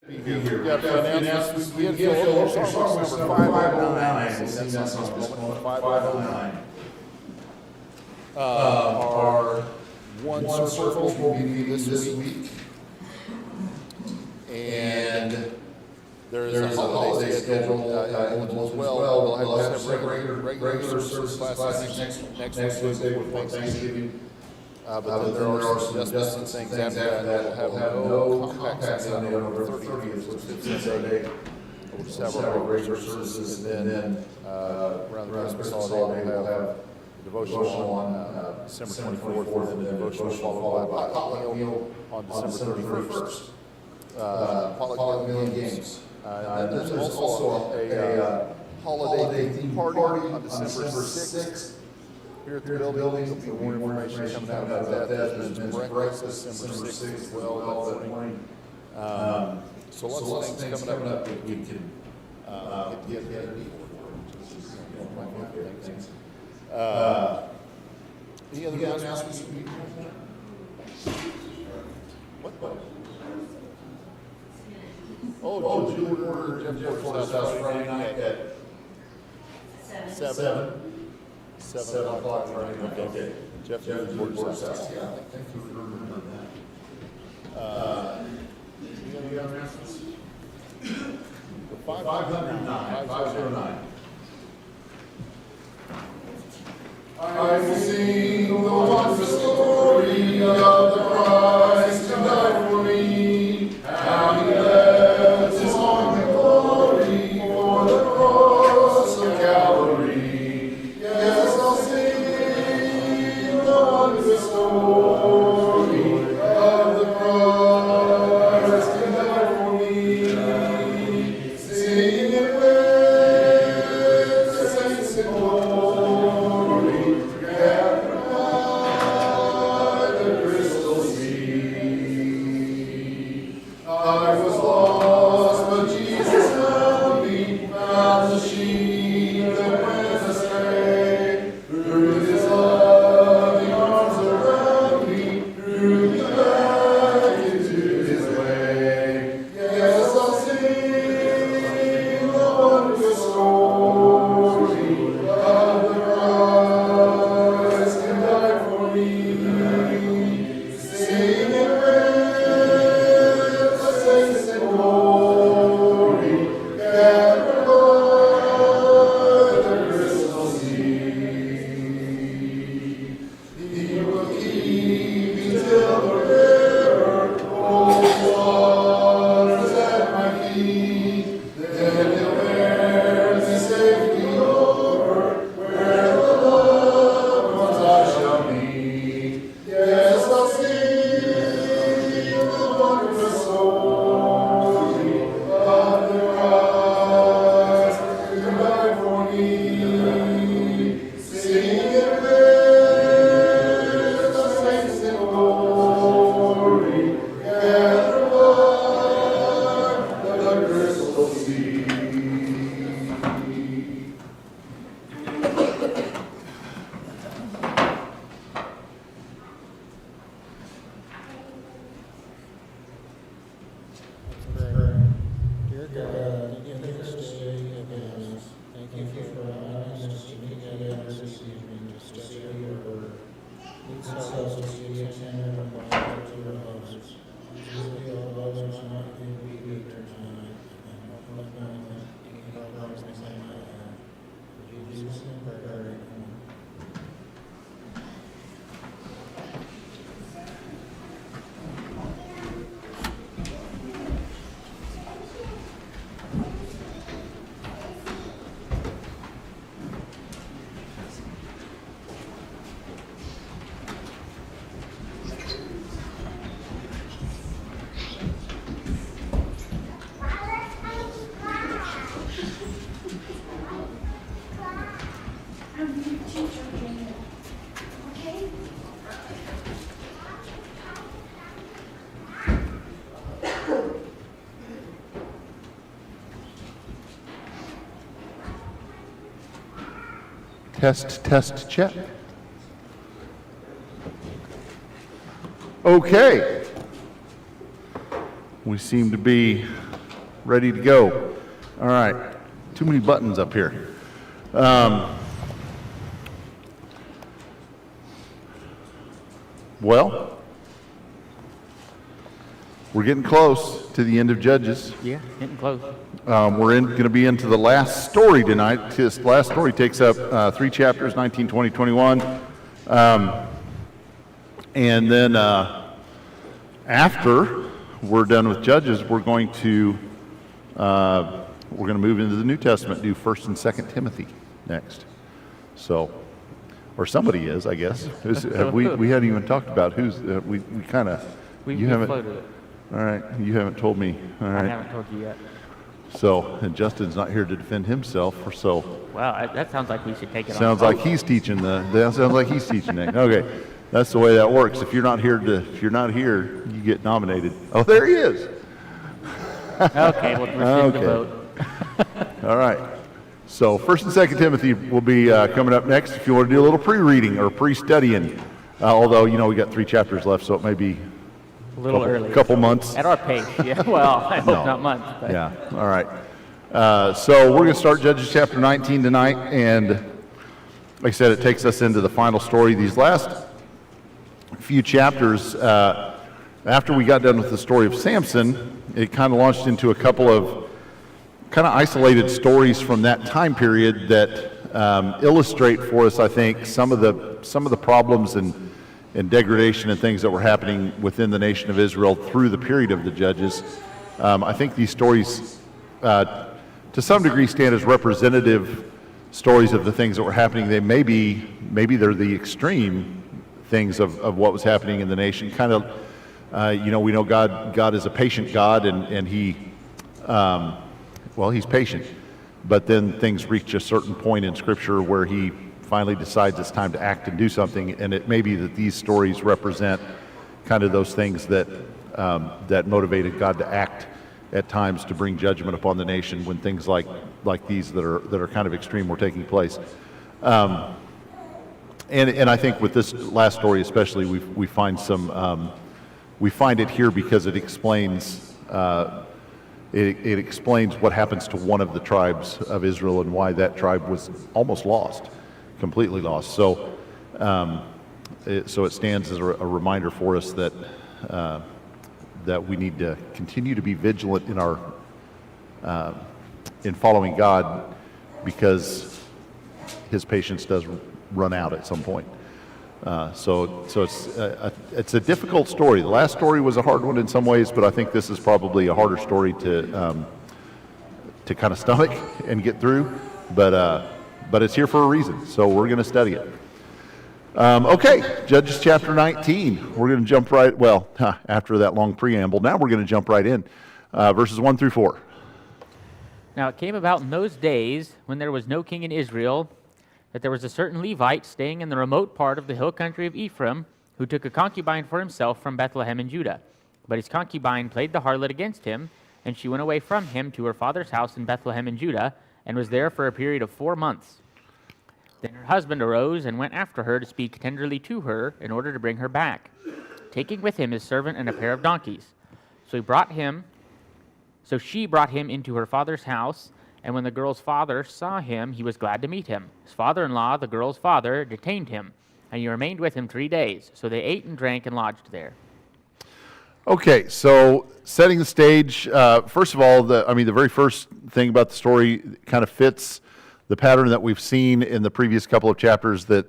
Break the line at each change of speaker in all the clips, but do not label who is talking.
We've got announcements. We had Phil number 509. I see that's on this moment. 509. Our one circles will be meeting this week. And there is a holiday schedule as well. We'll have regular service classes next Wednesday before Thanksgiving. But then there are some adjustments and things after that. We'll have no compact Sunday on November 30th, which is Sunday. We'll just have our regular services, and then around the Christmas holiday, we'll have devotional on December 24th, and then the devotional followed by a potluck meal on December 31st. Potluck meal and games. And then there's also a holiday theme party on December 6th. Here at the building, there'll be more information coming out about that. There's breakfast December 6th as well that morning. So lots of things coming up that we can get together and eat. Any other announcements? What? Oh, Julie ordered Jeff Porter's house Friday night at 7 o'clock Friday. Okay. Jeff Porter's house. Yeah. Thank you for remembering that. Any other announcements? 509. I will sing the wondrous story of the Christ who died for me. How he left his arm in glory for the cross of Calvary. Yes, I'll sing the wondrous story of the Christ who died for me. Sing it with the saints in glory. Test, check. Okay. We seem to be
ready to go. All right, too many buttons up here. Well, we're getting close to the end of Judges.
Yeah, getting close.
We're going to be into the last story tonight. This last story takes up 3 chapters, 19, 20, 21. And then after we're done with Judges, we're going to move into the New Testament, do 1st and 2nd Timothy next. So, or somebody is, I guess. We hadn't even talked about who's. We kind of.
We
haven't
floated it.
All right, you haven't told me. All right.
I haven't told you yet.
So, and Justin's not here to defend himself, or so.
Wow, that sounds like we should take it on.
Sounds like he's teaching that sounds like he's teaching that. Okay, that's the way that works. If you're not here, you get nominated. Oh, there he is.
Okay, we'll rescind the vote.
All right. So, 1st and 2nd Timothy will be coming up next. If you want to do a little pre-reading or pre-studying, although we got 3 chapters left, so it may be
a little early.
Couple months.
At our pace, yeah. Well, I hope not months. But.
Yeah. All right. So we're going to start Judges chapter 19 tonight, and like I said, it takes us into the final story. These last few chapters, after we got done with the story of Samson, it kind of launched into a couple of kind of isolated stories from that time period that illustrate for us, I think, some of the problems and degradation and things that were happening within the nation of Israel through the period of the Judges. I think these stories, to some degree, stand as representative stories of the things that were happening. They maybe they're the extreme things of what was happening in the nation. Kind of, we know God is a patient God, and He, He's patient. But then things reach a certain point in Scripture where He finally decides it's time to act and do something, and it may be that these stories represent kind of those things that motivated God to act at times to bring judgment upon the nation when things like these that are kind of extreme were taking place. And I think with this last story especially, we find it here because it explains it explains what happens to one of the tribes of Israel and why that tribe was almost lost. Completely lost. So, it stands as a reminder for us that we need to continue to be vigilant in our in following God, because His patience does run out at some point. So it's a difficult story. The last story was a hard one in some ways, but I think this is probably a harder story to kind of stomach and get through. But it's here for a reason, so we're going to study it. Okay, Judges chapter 19. We're going to jump after that long preamble, now we're going to jump right in. Verses 1 through 4.
Now it came about in those days, when there was no king in Israel, that there was a certain Levite staying in the remote part of the hill country of Ephraim, who took a concubine for himself from Bethlehem in Judah. But his concubine played the harlot against him, and she went away from him to her father's house in Bethlehem in Judah, and was there for a period of 4 months. Then her husband arose and went after her to speak tenderly to her in order to bring her back, taking with him his servant and a pair of donkeys. So she brought him into her father's house, and when the girl's father saw him, he was glad to meet him. His father-in-law, the girl's father, detained him, and he remained with him 3 days. So they ate and drank and lodged there.
Okay, so setting the stage, first of all, the very first thing about the story kind of fits the pattern that we've seen in the previous couple of chapters, that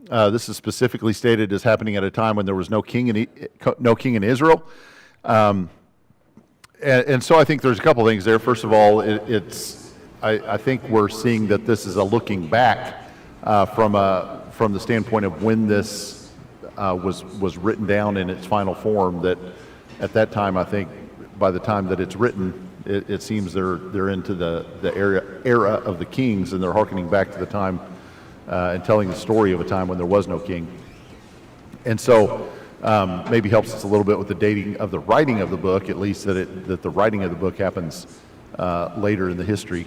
this is specifically stated as happening at a time when there was no king in Israel. And so I think there's a couple things there. First of all, I think we're seeing that this is a looking back from the standpoint of when this was written down in its final form. That at that time, I think by the time that it's written, it seems they're into the era of the kings, and they're hearkening back to the time and telling the story of a time when there was no king. And so maybe helps us a little bit with the dating of the writing of the book, at least that the writing of the book happens later in the history,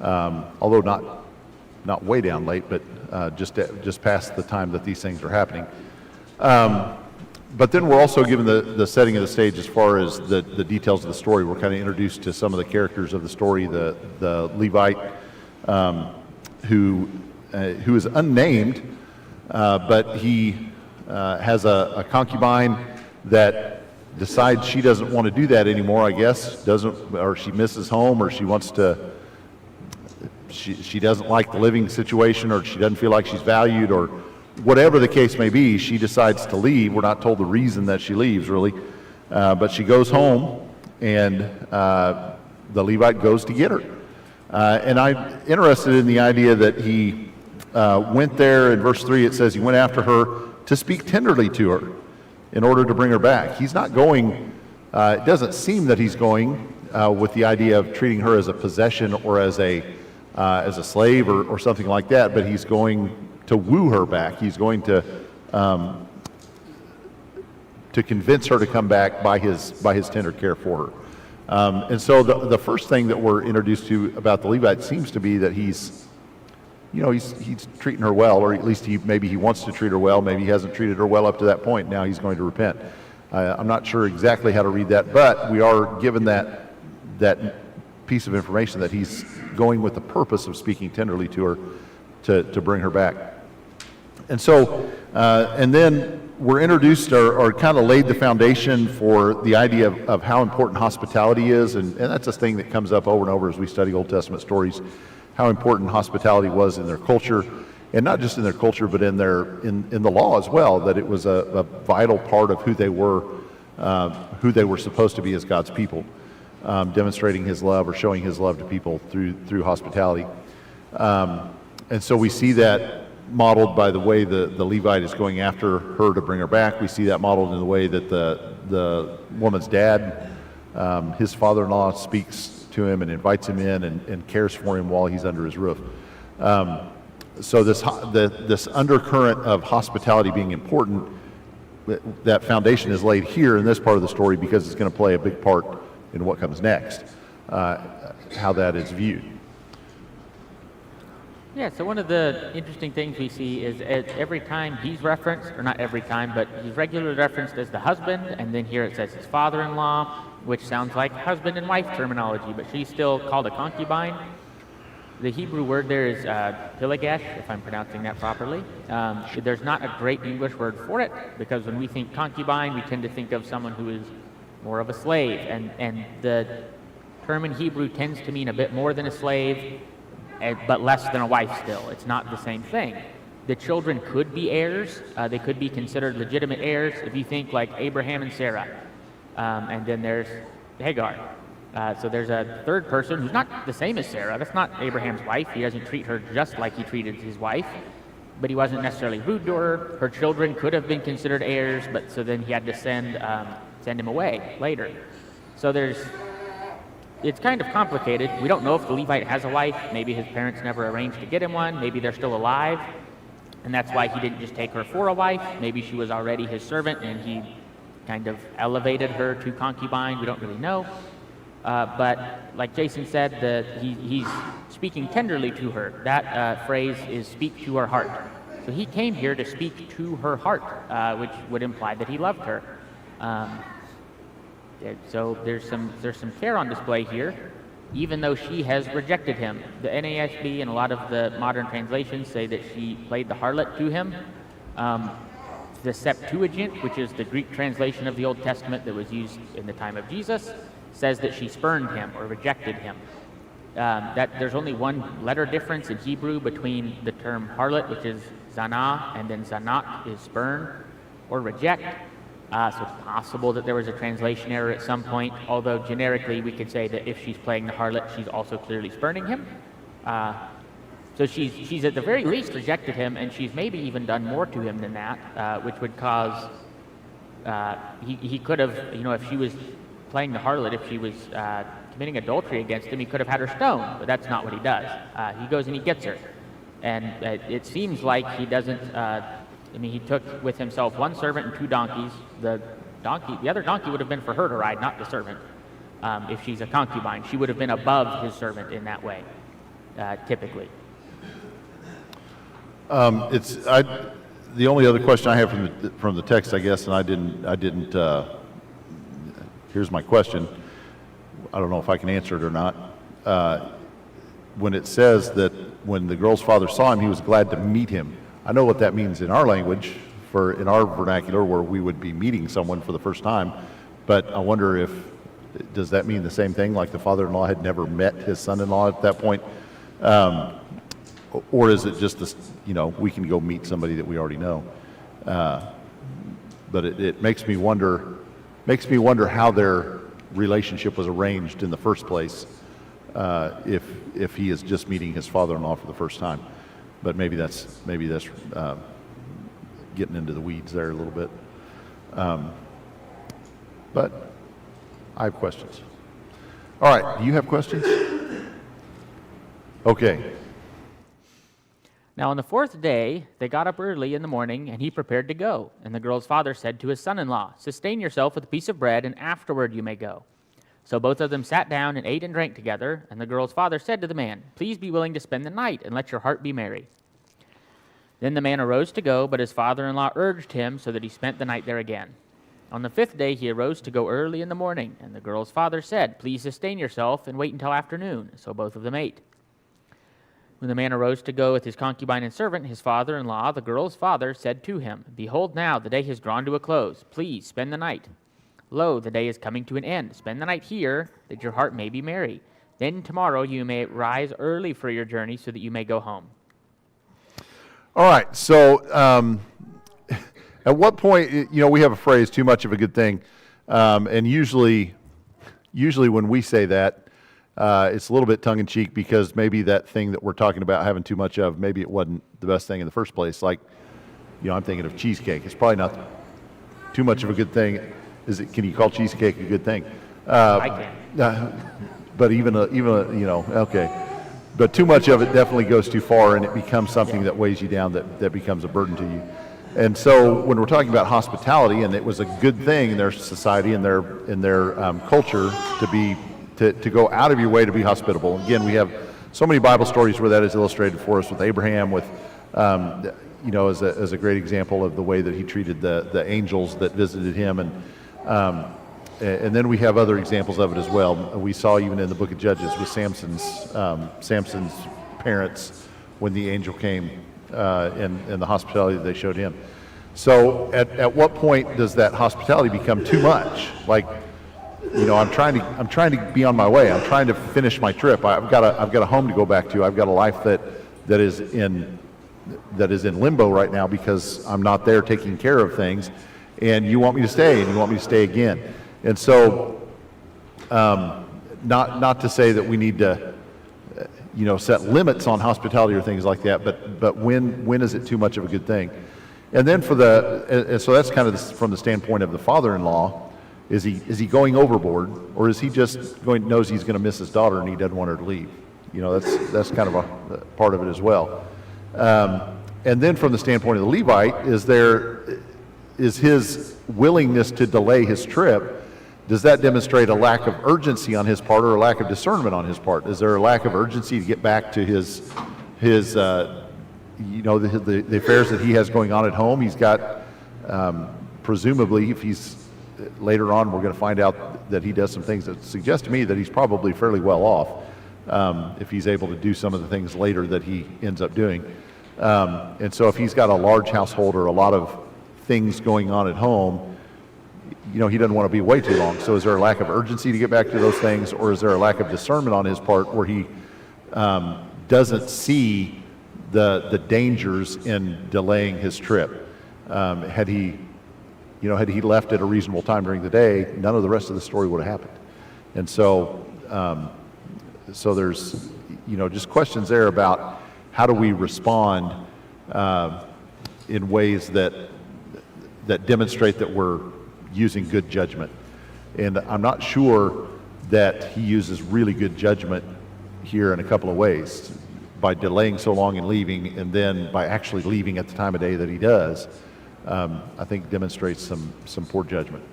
although not way down late, but just past the time that these things are happening. But then we're also given the setting of the stage as far as the details of the story. We're kind of introduced to some of the characters of the story. The Levite, who is unnamed, but he has a concubine that decides she doesn't want to do that anymore, I guess, or she misses home, or she wants to, she doesn't like the living situation, or she doesn't feel like she's valued, or whatever the case may be, she decides to leave. We're not told the reason that she leaves, really, but she goes home, and the Levite goes to get her. And I'm interested in the idea that he went there. In verse 3 it says he went after her to speak tenderly to her in order to bring her back. He's not going, it doesn't seem that he's going with the idea of treating her as a possession or as a slave or something like that, but he's going to woo her back. He's going to convince her to come back by his tender care for her. And so the first thing that we're introduced to about the Levite seems to be that he's treating her well, or at least maybe he wants to treat her well. Maybe he hasn't treated her well up to that point. Now he's going to repent. I'm not sure exactly how to read that, but we are given that piece of information that he's going with the purpose of speaking tenderly to her to bring her back. And so, and then we're introduced or kind of laid the foundation for the idea of how important hospitality is, and that's a thing that comes up over and over as we study Old Testament stories, how important hospitality was in their culture, and not just in their culture, but in the law as well, that it was a vital part of who they were supposed to be as God's people, demonstrating his love or showing his love to people through hospitality. And so we see that modeled by the way the Levite is going after her to bring her back. We see that modeled in the way that the woman's dad, his father-in-law, speaks to him and invites him in and cares for him while he's under his roof. So this undercurrent of hospitality being important, that foundation is laid here in this part of the story because it's going to play a big part in what comes next, how that is viewed.
Yeah, so one of the interesting things we see is every time he's referenced, or not every time, but he's regularly referenced as the husband, and then here it says his father-in-law, which sounds like husband and wife terminology, but she's still called a concubine. The Hebrew word there is pilagesh, if I'm pronouncing that properly. There's not a great English word for it, because when we think concubine, we tend to think of someone who is more of a slave, and the term in Hebrew tends to mean a bit more than a slave, but less than a wife still. It's not the same thing. The children could be heirs. They could be considered legitimate heirs if you think like Abraham and Sarah. And then there's Hagar. So there's a third person who's not the same as Sarah. That's not Abraham's wife. He doesn't treat her just like he treated his wife, but he wasn't necessarily rude to her. Her children could have been considered heirs, but so then he had to send him away later. So it's kind of complicated. We don't know if the Levite has a wife. Maybe his parents never arranged to get him one. Maybe they're still alive, and that's why he didn't just take her for a wife. Maybe she was already his servant, and he kind of elevated her to concubine. We don't really know. But like Jason said, he's speaking tenderly to her. That phrase is speak to her heart. So he came here to speak to her heart, which would imply that he loved her. So there's some care on display here, even though she has rejected him. The NASB and a lot of the modern translations say that she played the harlot to him. The Septuagint, which is the Greek translation of the Old Testament that was used in the time of Jesus, says that she spurned him or rejected him. That there's only one letter difference in Hebrew between the term harlot, which is zanah, and then zanat is spurn or reject. So it's possible that there was a translation error at some point, although generically we could say that if she's playing the harlot, she's also clearly spurning him. So she's at the very least rejected him, and she's maybe even done more to him than that, which would cause, he could have, if she was playing the harlot, if she was committing adultery against him, he could have had her stoned, but that's not what he does. He goes and he gets her. And it seems like he doesn't, he took with himself one servant and 2 donkeys. The other donkey would have been for her to ride, not the servant. If she's a concubine, she would have been above his servant in that way, typically.
The only other question I have from the text, I guess, and I didn't. Here's my question. I don't know if I can answer it or not. When it says that when the girl's father saw him, he was glad to meet him. I know what that means in our language, in our vernacular, where we would be meeting someone for the first time. But I wonder does that mean the same thing, like the father-in-law had never met his son-in-law at that point? Or is it just this, we can go meet somebody that we already know? But it makes me wonder how their relationship was arranged in the first place, if he is just meeting his father-in-law for the first time. But maybe that's getting into the weeds there a little bit. But I have questions. All right, do you have questions? Okay.
Now on the fourth day, they got up early in the morning, and he prepared to go. And the girl's father said to his son-in-law, "Sustain yourself with a piece of bread, and afterward you may go." So both of them sat down and ate and drank together. And the girl's father said to the man, "Please be willing to spend the night, and let your heart be merry." Then the man arose to go, but his father-in-law urged him, so that he spent the night there again. On the fifth day he arose to go early in the morning. And the girl's father said, "Please sustain yourself, and wait until afternoon." So both of them ate. When the man arose to go with his concubine and servant, his father-in-law, the girl's father, said to him, "Behold, now the day has drawn to a close. Please spend the night. Lo, the day is coming to an end. Spend the night here, that your heart may be merry. Then tomorrow you may rise early for your journey, so that you may go home."
All right, so at what point, we have a phrase, "too much of a good thing," and usually when we say that, it's a little bit tongue-in-cheek, because maybe that thing that we're talking about having too much of, maybe it wasn't the best thing in the first place. Like, I'm thinking of cheesecake. It's probably not too much of a good thing. Can you call cheesecake a good thing?
I can.
But okay. But too much of it definitely goes too far, and it becomes something that weighs you down, that becomes a burden to you. And so when we're talking about hospitality, and it was a good thing in their society and their culture to go out of your way to be hospitable. Again, we have so many Bible stories where that is illustrated for us, with Abraham, as a great example of the way that he treated the angels that visited him, and then we have other examples of it as well. We saw even in the book of Judges with Samson's parents, when the angel came, and the hospitality that they showed him. So at what point does that hospitality become too much? Like, I'm trying to be on my way. I'm trying to finish my trip. I've got a home to go back to. I've got a life that is in limbo right now, because I'm not there taking care of things. And you want me to stay, and you want me to stay again. And so, not to say that we need to, set limits on hospitality or things like that, but when is it too much of a good thing? And then so that's kind of from the standpoint of the father-in-law. Is he going overboard, or is he just knows he's going to miss his daughter and he doesn't want her to leave? That's kind of a part of it as well. And then from the standpoint of the Levite, is his willingness to delay his trip, does that demonstrate a lack of urgency on his part, or a lack of discernment on his part? Is there a lack of urgency to get back to his the affairs that he has going on at home? He's got, presumably, if he's later on, we're going to find out that he does some things that suggest to me that he's probably fairly well off, if he's able to do some of the things later that he ends up doing. And so if he's got a large household or a lot of things going on at home, he doesn't want to be away too long. So is there a lack of urgency to get back to those things, or is there a lack of discernment on his part, where he doesn't see the dangers in delaying his trip? Had he left at a reasonable time during the day, none of the rest of the story would have happened. And so there's just questions there about how do we respond in ways that demonstrate that we're using good judgment. And I'm not sure that he uses really good judgment here in a couple of ways, by delaying so long and leaving, and then by actually leaving at the time of day that he does. I think demonstrates some poor judgment.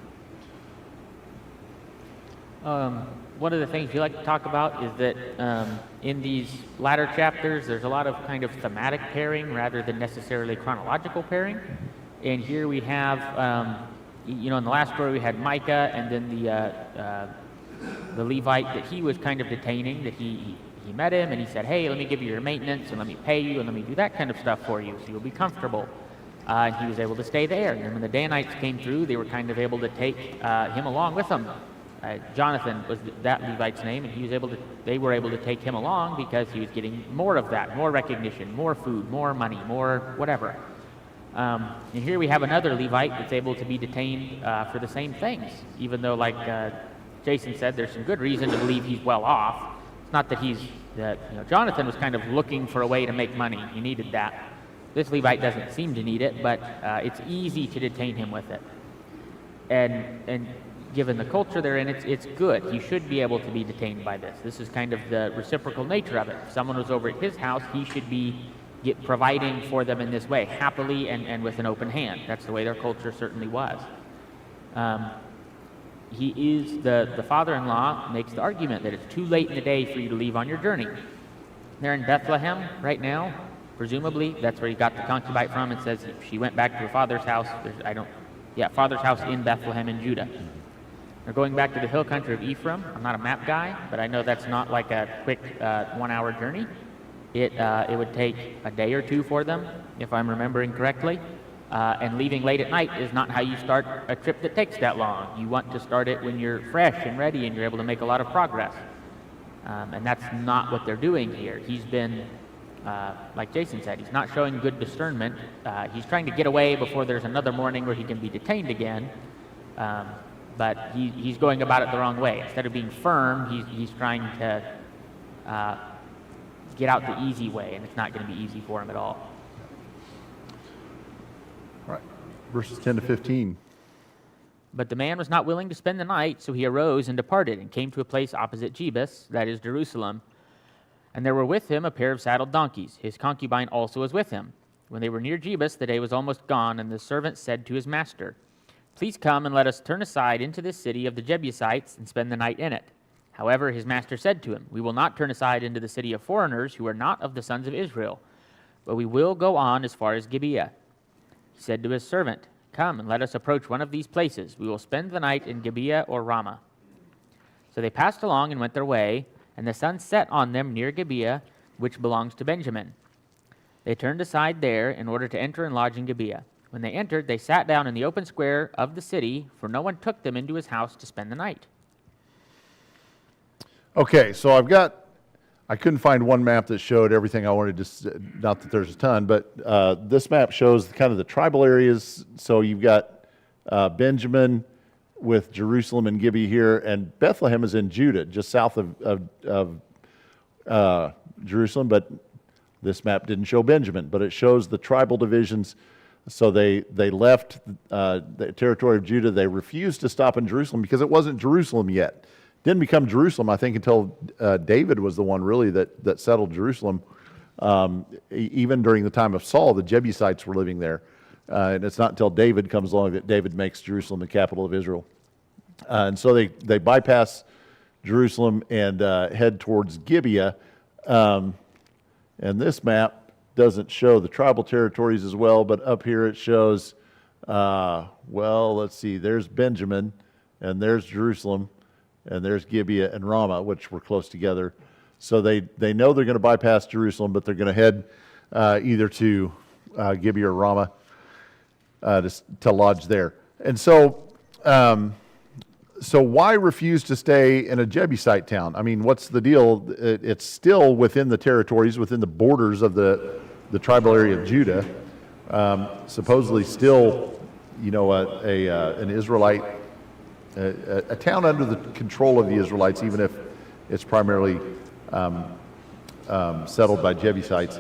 One of the things we like to talk about is that in these latter chapters, there's a lot of kind of thematic pairing rather than necessarily chronological pairing. And here we have, in the last story we had Micah, and then the Levite that he was kind of detaining, that he met him and he said, hey, let me give you your maintenance and let me pay you and let me do that kind of stuff for you so you'll be comfortable. And he was able to stay there. And when the Danites came through, they were kind of able to take him along with them. Jonathan was that Levite's name, and they were able to take him along because he was getting more of that, more recognition, more food, more money, more whatever. And here we have another Levite that's able to be detained for the same things, even though, like Jason said, there's some good reason to believe he's well off. It's not that Jonathan was kind of looking for a way to make money. He needed that. This Levite doesn't seem to need it, but it's easy to detain him with it. And given the culture they're in, it's good. He should be able to be detained by this. This is kind of the reciprocal nature of it. If someone was over at his house, he should be providing for them in this way, happily and with an open hand. That's the way their culture certainly was. He is the father-in-law makes the argument that it's too late in the day for you to leave on your journey. They're in Bethlehem right now. Presumably, that's where he got the concubine from. It says she went back to her father's house. Father's house in Bethlehem in Judah. They're going back to the hill country of Ephraim. I'm not a map guy, but I know that's not like a quick 1-hour journey. It would take a day or two for them, if I'm remembering correctly. And leaving late at night is not how you start a trip that takes that long. You want to start it when you're fresh and ready and you're able to make a lot of progress. And that's not what they're doing here. He's been, like Jason said, he's not showing good discernment. He's trying to get away before there's another morning where he can be detained again. But he's going about it the wrong way. Instead of being firm, he's trying to get out the easy way, and it's not going to be easy for him at all.
All right, verses 10 to 15.
But the man was not willing to spend the night, so he arose and departed, and came to a place opposite Jebus, that is Jerusalem. And there were with him a pair of saddled donkeys. His concubine also was with him. When they were near Jebus, the day was almost gone, and the servant said to his master, please come and let us turn aside into this city of the Jebusites and spend the night in it. However, his master said to him, we will not turn aside into the city of foreigners who are not of the sons of Israel, but we will go on as far as Gibeah. He said to his servant, come and let us approach one of these places. We will spend the night in Gibeah or Ramah. So they passed along and went their way, and the sun set on them near Gibeah, which belongs to Benjamin. They turned aside there in order to enter and lodge in Gibeah. When they entered, they sat down in the open square of the city, for no one took them into his house to spend the night.
Okay, so I couldn't find one map that showed everything I wanted to, not that there's a ton, but this map shows kind of the tribal areas. So you've got Benjamin with Jerusalem and Gibeah here, and Bethlehem is in Judah, just south of Jerusalem, but this map didn't show Benjamin, but it shows the tribal divisions. So they left the territory of Judah. They refused to stop in Jerusalem because it wasn't Jerusalem yet. Didn't become Jerusalem, I think, until David was the one really that settled Jerusalem. Even during the time of Saul, the Jebusites were living there. And it's not until David comes along that David makes Jerusalem the capital of Israel. And so they bypass Jerusalem and head towards Gibeah. And this map doesn't show the tribal territories as well, but up here it shows, let's see, there's Benjamin, and there's Jerusalem, and there's Gibeah and Ramah, which were close together. So they know they're going to bypass Jerusalem, but they're going to head either to Gibeah or Ramah to lodge there. And so why refuse to stay in a Jebusite town? I mean, what's the deal? It's still within the territories, within the borders of the tribal area of Judah. Supposedly still, an Israelite, a town under the control of the Israelites, even if it's primarily settled by Jebusites.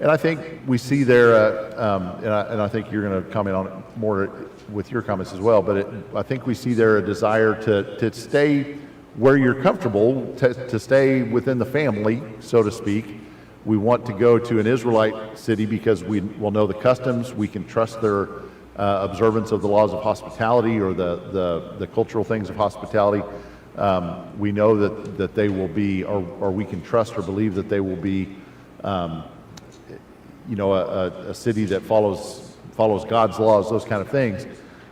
And I think we see there, and I think you're going to comment on it more with your comments as well, but I think we see there a desire to stay where you're comfortable, to stay within the family, so to speak. We want to go to an Israelite city because we will know the customs, we can trust their observance of the laws of hospitality or the cultural things of hospitality. We know that they will be, or we can trust or believe that they will be, a city that follows God's laws, those kind of things.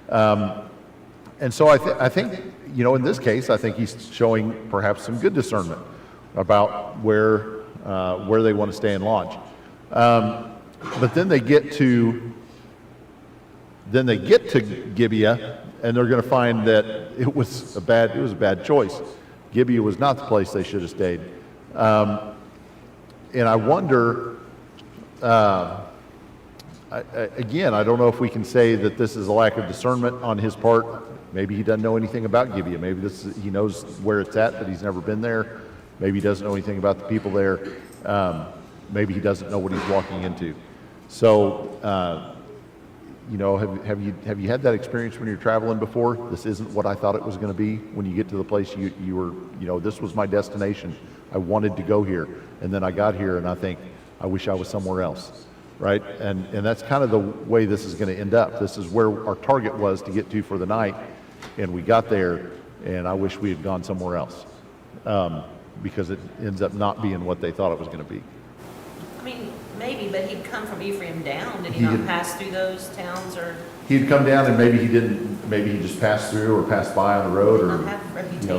And so I think, in this case, I think he's showing perhaps some good discernment about where they want to stay and launch. But then they get to Gibeah, and they're going to find that it was a bad choice. Gibeah was not the place they should have stayed. And I wonder, again, I don't know if we can say that this is a lack of discernment on his part. Maybe he doesn't know anything about Gibeah. Maybe he knows where it's at, but he's never been there. Maybe he doesn't know anything about the people there. Maybe he doesn't know what he's walking into. So, have you had that experience when you're traveling before? This isn't what I thought it was going to be. When you get to the place you were, this was my destination. I wanted to go here, and then I got here, and I think I wish I was somewhere else, right? And that's kind of the way this is going to end up. This is where our target was to get to for the night, and we got there, and I wish we had gone somewhere else, because it ends up not being what they thought it was going to be.
I mean, maybe, but he'd come from Ephraim down. Did he not pass through those towns, or?
He'd come down, and maybe he didn't. Maybe he just passed through or passed by on the road, or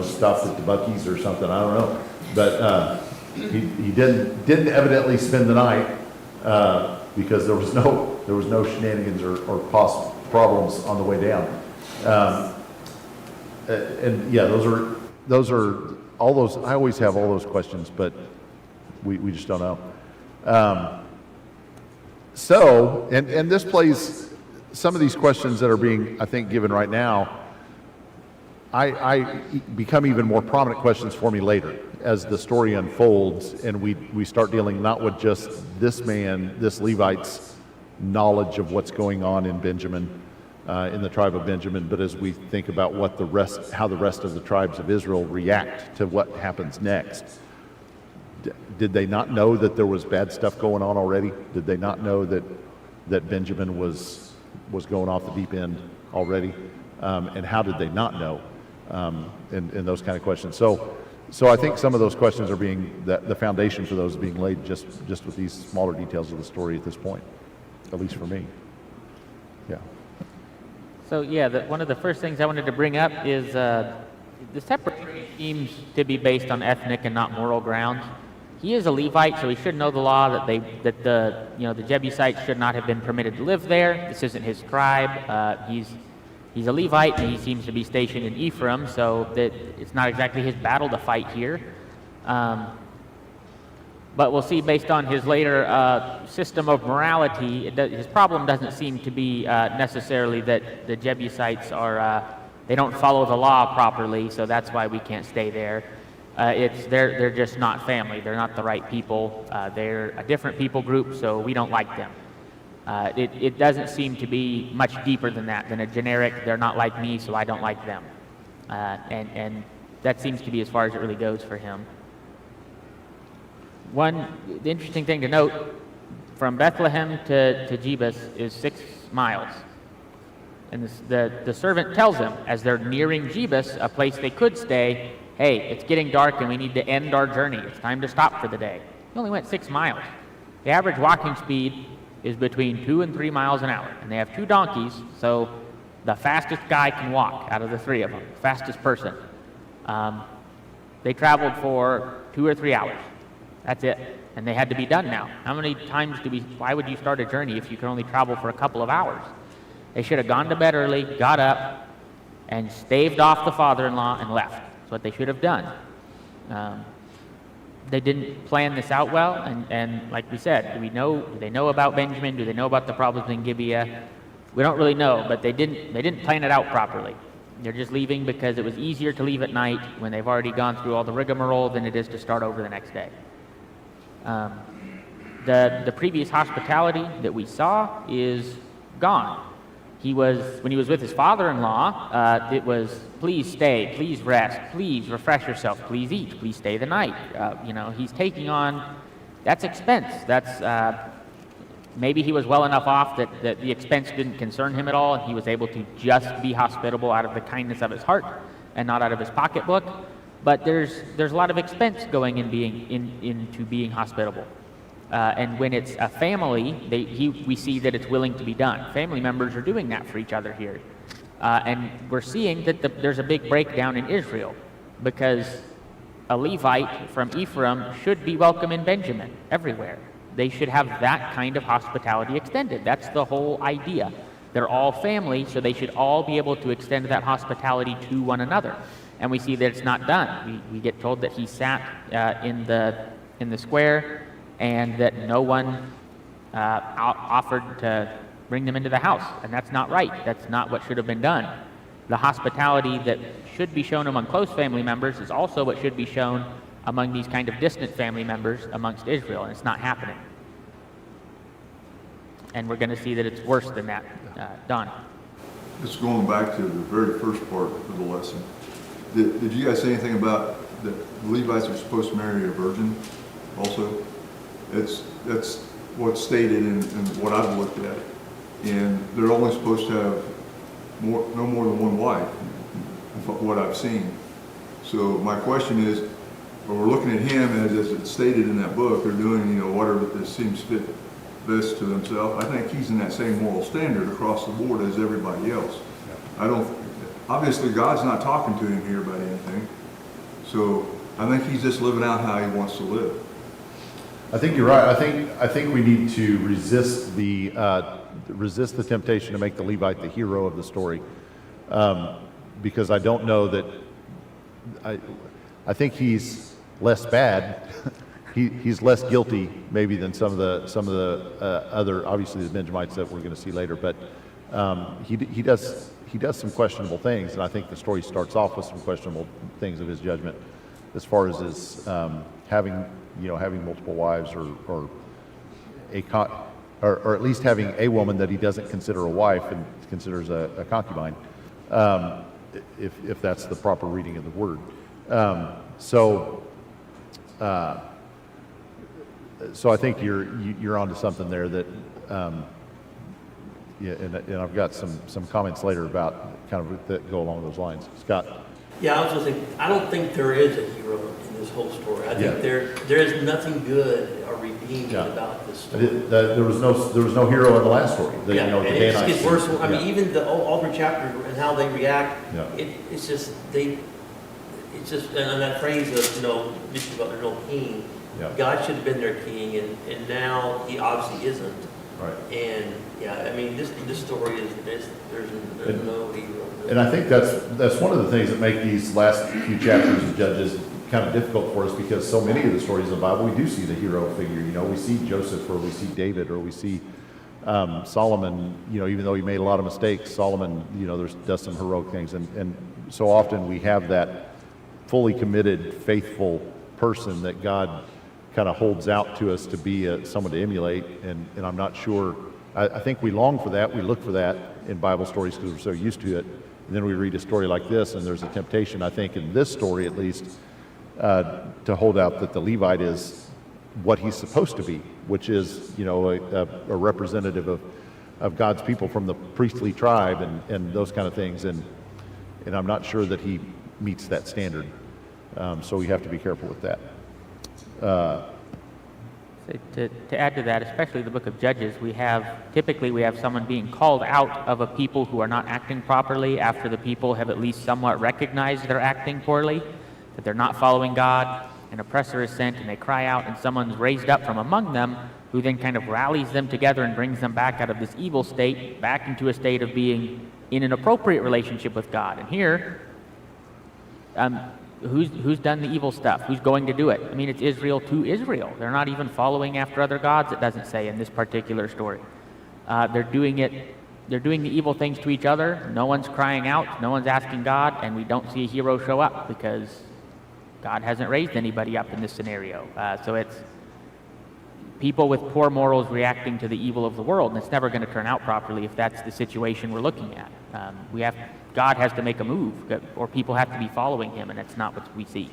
stopped at the Buc-ee's or something. I don't know. But he didn't evidently spend the night because there was no shenanigans or problems on the way down. And yeah, those are all those. I always have all those questions, but we just don't know. So, and this plays, some of these questions that are being, I think, given right now, I become even more prominent questions for me later as the story unfolds, and we start dealing not with just this Levite's knowledge of what's going on in Benjamin, in the tribe of Benjamin, but as we think about how the rest of the tribes of Israel react to what happens next. Did they not know that there was bad stuff going on already? Did they not know that Benjamin was going off the deep end already? And how did they not know? And those kind of questions. So I think some of those questions are being, the foundation for those being laid just with these smaller details of the story at this point, at least for me. Yeah.
So yeah, one of the first things I wanted to bring up is the separation seems to be based on ethnic and not moral grounds. He is a Levite, so he should know the law that the Jebusites should not have been permitted to live there. This isn't his tribe. He's a Levite, and he seems to be stationed in Ephraim, so that it's not exactly his battle to fight here. But we'll see, based on his later system of morality, his problem doesn't seem to be necessarily that the Jebusites they don't follow the law properly, so that's why we can't stay there. They're just not family. They're not the right people. They're a different people group, so we don't like them. It doesn't seem to be much deeper than that, than a generic, they're not like me, so I don't like them. And that seems to be as far as it really goes for him. The interesting thing to note, from Bethlehem to Jebus is 6 miles. And the servant tells them, as they're nearing Jebus, a place they could stay, hey, it's getting dark and we need to end our journey. It's time to stop for the day. He only went 6 miles. The average walking speed is between 2 and 3 miles an hour. And they have 2 donkeys, so the fastest guy can walk out of the 3 of them, fastest person. They traveled for 2 or 3 hours. That's it. And they had to be done now. How many times why would you start a journey if you can only travel for a couple of hours? They should have gone to bed early, got up, and staved off the father-in-law and left. That's what they should have done. They didn't plan this out well, and like we said, do they know about Benjamin? Do they know about the problems in Gibeah? We don't really know, but they didn't plan it out properly. They're just leaving because it was easier to leave at night when they've already gone through all the rigmarole than it is to start over the next day. The previous hospitality that we saw is gone. When he was with his father-in-law, it was, please stay, please rest, please refresh yourself, please eat, please stay the night. He's taking on, that's expense. Maybe he was well enough off that the expense didn't concern him at all, and he was able to just be hospitable out of the kindness of his heart. and not out of his pocketbook. But there's a lot of expense going into being hospitable. And when it's a family, we see that it's willing to be done. Family members are doing that for each other here. And we're seeing that there's a big breakdown in Israel, because a Levite from Ephraim should be welcome in Benjamin everywhere. They should have that kind of hospitality extended. That's the whole idea. They're all family, so they should all be able to extend that hospitality to one another. And we see that it's not done. We get told that he sat in the square, and that no one offered to bring them into the house. And that's not right. That's not what should have been done. The hospitality that should be shown among close family members is also what should be shown among these kind of distant family members amongst Israel, and it's not happening. And we're going to see that it's worse than that done.
Just going back to the very first part of the lesson, did you guys say anything about that the Levites are supposed to marry a virgin also? That's what's stated in what I've looked at. And they're only supposed to have no more than one wife, what I've seen. So my question is, when we're looking at him as it's stated in that book, they're doing, whatever that seems fit best to themselves. I think he's in that same moral standard across the board as everybody else. Obviously God's not talking to him here about anything. So I think he's just living out how he wants to live.
I think you're right. I think we need to resist the temptation to make the Levite the hero of the story, because I don't know that. I think he's less bad. He's less guilty maybe than some of the other, obviously the Benjamites that we're going to see later. But he does some questionable things, and I think the story starts off with some questionable things of his judgment, as far as his having multiple wives, or at least having a woman that he doesn't consider a wife and considers a concubine, if that's the proper reading of the word. So I think you're onto something there that, and I've got some comments later about kind of that go along those lines. Scott.
Yeah, I was going to say, I don't think there is a hero in this whole story. I think there is nothing good or redeeming about this story.
There was no hero in the last story.
And it just gets worse. I mean, even all three chapters and how they react, it's just and that phrase of just about there's no king. God should have been their king, and now he obviously isn't.
Right.
And I mean, this story there's no hero.
And I think that's one of the things that make these last few chapters of Judges kind of difficult for us, because so many of the stories in the Bible, we do see the hero figure. We see Joseph, or we see David, or we see Solomon. Even though he made a lot of mistakes, Solomon, does some heroic things. And so often we have that fully committed, faithful person that God kind of holds out to us to be someone to emulate. And I'm not sure. I think we long for that. We look for that in Bible stories because we're so used to it. And then we read a story like this, and there's a temptation, I think, in this story at least, to hold out that the Levite is what he's supposed to be, which is, a representative of God's people from the priestly tribe and those kind of things. And I'm not sure that he meets that standard. So we have to be careful with that.
To add to that, especially the book of Judges, typically we have someone being called out of a people who are not acting properly after the people have at least somewhat recognized they're acting poorly, that they're not following God. An oppressor is sent and they cry out, and someone's raised up from among them who then kind of rallies them together and brings them back out of this evil state, back into a state of being in an appropriate relationship with God. And here, who's done the evil stuff? Who's going to do it? I mean, it's Israel to Israel. They're not even following after other gods, it doesn't say in this particular story. They're doing the evil things to each other. No one's crying out. No one's asking God, and we don't see a hero show up because God hasn't raised anybody up in this scenario. So it's people with poor morals reacting to the evil of the world, and it's never going to turn out properly if that's the situation we're looking at. God has to make a move, or people have to be following him, and that's not what we see.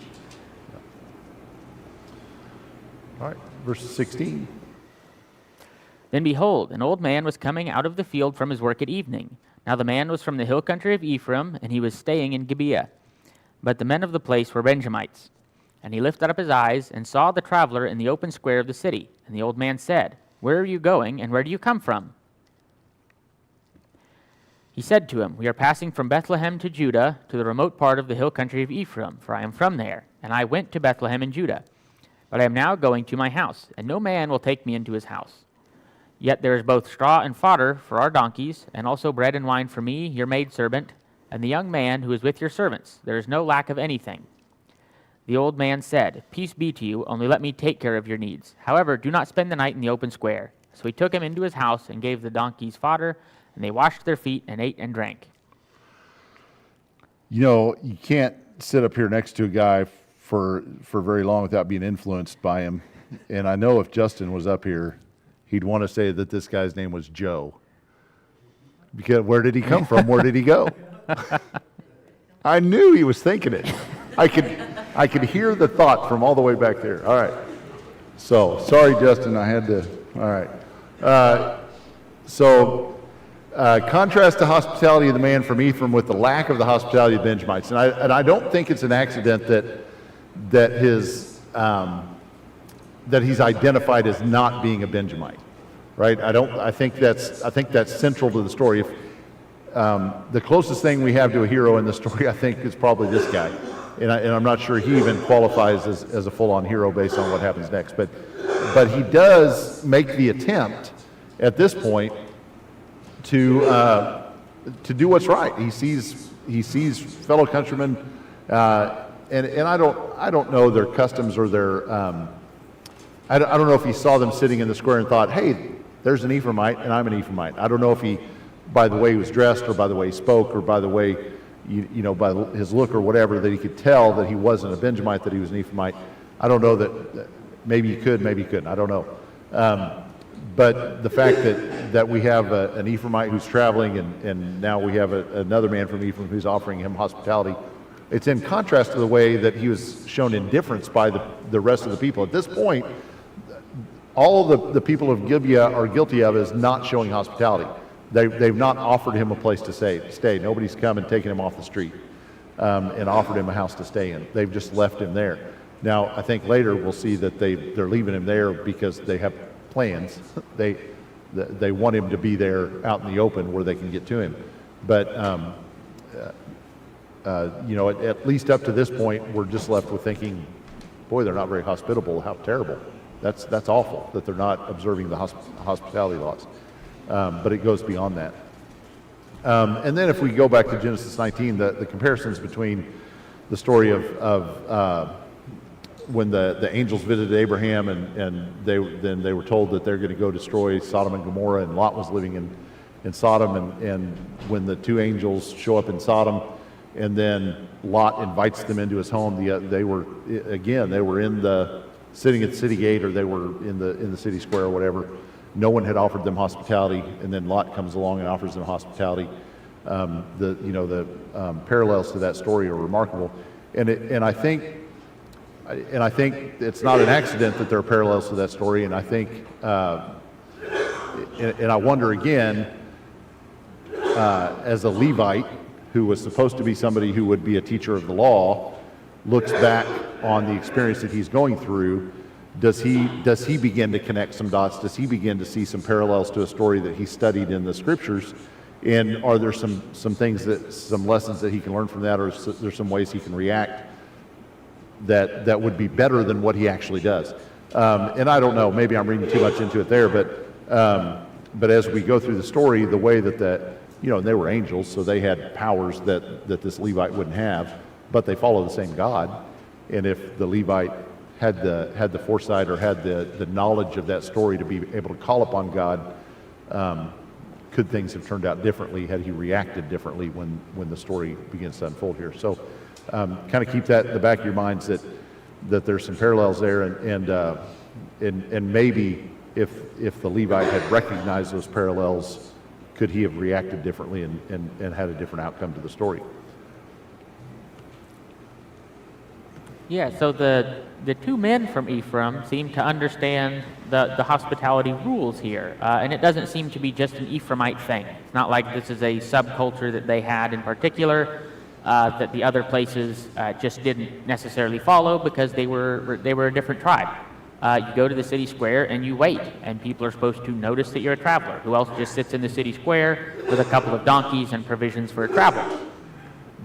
All right, verse 16.
Then behold, an old man was coming out of the field from his work at evening. Now the man was from the hill country of Ephraim, and he was staying in Gibeah. but the men of the place were Benjamites. And he lifted up his eyes and saw the traveler in the open square of the city. And the old man said, Where are you going, and where do you come from? He said to him, We are passing from Bethlehem to Judah, to the remote part of the hill country of Ephraim, for I am from there. And I went to Bethlehem in Judah. But I am now going to my house, and no man will take me into his house. Yet there is both straw and fodder for our donkeys, and also bread and wine for me, your maidservant, and the young man who is with your servants. There is no lack of anything. The old man said, Peace be to you, only let me take care of your needs. However, do not spend the night in the open square. So he took him into his house and gave the donkeys fodder, and they washed their feet and ate and drank.
You know, you can't sit up here next to a guy for very long without being influenced by him. And I know if Justin was up here, he'd want to say that this guy's name was Joe. Because where did he come from? Where did he go? I knew he was thinking it. I could hear the thought from all the way back there. All right. So, sorry, Justin, I had to. All right. Contrast the hospitality of the man from Ephraim with the lack of the hospitality of the Benjamites. And I don't think it's an accident that he's identified as not being a Benjamite, right? I think that's central to the story. If the closest thing we have to a hero in the story, I think, is probably this guy. And I'm not sure he even qualifies as a full-on hero based on what happens next. But he does make the attempt at this point to do what's right. He sees fellow countrymen, and I don't know their customs or their. I don't know if he saw them sitting in the square and thought, "Hey, there's an Ephraimite, and I'm an Ephraimite." I don't know if he, by the way he was dressed, or by the way he spoke, or by the way, by his look or whatever, that he could tell that he wasn't a Benjamite, that he was an Ephraimite. I don't know that. Maybe he could, maybe he couldn't. I don't know. But the fact that we have an Ephraimite who's traveling, and now we have another man from Ephraim who's offering him hospitality, it's in contrast to the way that he was shown indifference by the rest of the people. At this point, all the people of Gibeah are guilty of is not showing hospitality. They've not offered him a place to stay. Nobody's come and taken him off the street and offered him a house to stay in. They've just left him there. Now, I think later we'll see that they're leaving him there because they have plans. They want him to be there out in the open where they can get to him. But at least up to this point, we're just left with thinking, boy, they're not very hospitable. How terrible! That's awful that they're not observing the hospitality laws. But it goes beyond that. And then if we go back to Genesis 19, the comparisons between the story of when the angels visited Abraham and they were told that they're going to go destroy Sodom and Gomorrah, and Lot was living in Sodom, and when the two angels show up in Sodom, and then Lot invites them into his home, they were sitting at the city gate, or they were in the city square or whatever. No one had offered them hospitality, and then Lot comes along and offers them hospitality. The parallels to that story are remarkable, and I think it's not an accident that there are parallels to that story. And I think, and I wonder again, as a Levite who was supposed to be somebody who would be a teacher of the law, looks back on the experience that he's going through. Does he begin to connect some dots? Does he begin to see some parallels to a story that he studied in the scriptures? And are there some lessons that he can learn from that, or is there some ways he can react that would be better than what he actually does? And I don't know, maybe I'm reading too much into it there, but as we go through the story, the way that they were angels, so they had powers that this Levite wouldn't have, but they follow the same God. And if the Levite had the foresight or had the knowledge of that story to be able to call upon God, could things have turned out differently had he reacted differently when the story begins to unfold here? So kind of keep that in the back of your minds that there's some parallels there, and maybe if the Levite had recognized those parallels, could he have reacted differently and had a different outcome to the story?
Yeah, so the two men from Ephraim seem to understand the hospitality rules here, and it doesn't seem to be just an Ephraimite thing. It's not like this is a subculture that they had in particular. that the other places just didn't necessarily follow because they were a different tribe. You go to the city square and you wait, and people are supposed to notice that you're a traveler. Who else just sits in the city square with a couple of donkeys and provisions for travel?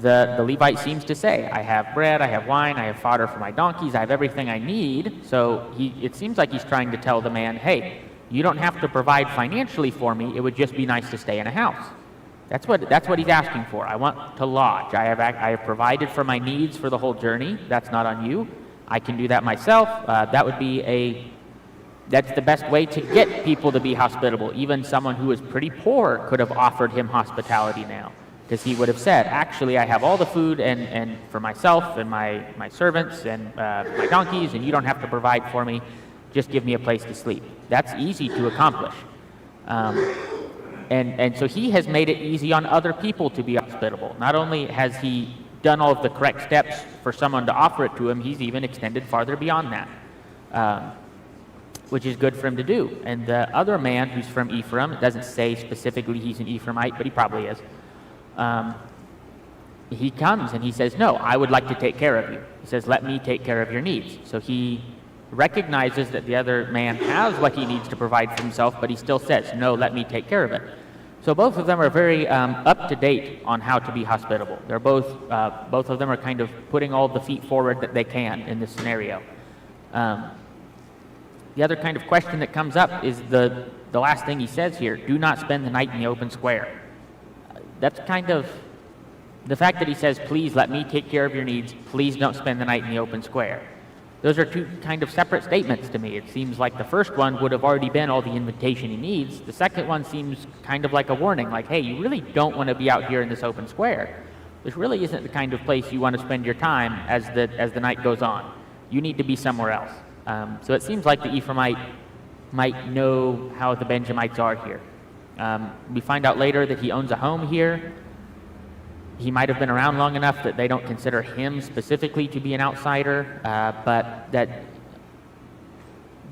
The Levite seems to say, I have bread, I have wine, I have fodder for my donkeys, I have everything I need. So it seems like he's trying to tell the man, hey, you don't have to provide financially for me, it would just be nice to stay in a house. That's what he's asking for. I want to lodge. I have provided for my needs for the whole journey. That's not on you. I can do that myself. That's the best way to get people to be hospitable. Even someone who is pretty poor could have offered him hospitality now, because he would have said, actually, I have all the food and for myself and my servants and my donkeys, and you don't have to provide for me. Just give me a place to sleep. That's easy to accomplish. And so he has made it easy on other people to be hospitable. Not only has he done all of the correct steps for someone to offer it to him, he's even extended farther beyond that, which is good for him to do. And the other man who's from Ephraim, it doesn't say specifically he's an Ephraimite, but he probably is. He comes and he says, no, I would like to take care of you. He says, let me take care of your needs. So he recognizes that the other man has what he needs to provide for himself, but he still says, no, let me take care of it. So both of them are very up to date on how to be hospitable. They're both of them are kind of putting all the feet forward that they can in this scenario. The other kind of question that comes up is the last thing he says here: do not spend the night in the open square. That's kind of the fact that he says, please let me take care of your needs, please don't spend the night in the open square. Those are two kind of separate statements to me. It seems like the first one would have already been all the invitation he needs. The second one seems kind of like a warning, like, hey, you really don't want to be out here in this open square. This really isn't the kind of place you want to spend your time as the night goes on. You need to be somewhere else. So it seems like the Ephraimite might know how the Benjamites are here. We find out later that he owns a home here. He might have been around long enough that they don't consider him specifically to be an outsider, but that,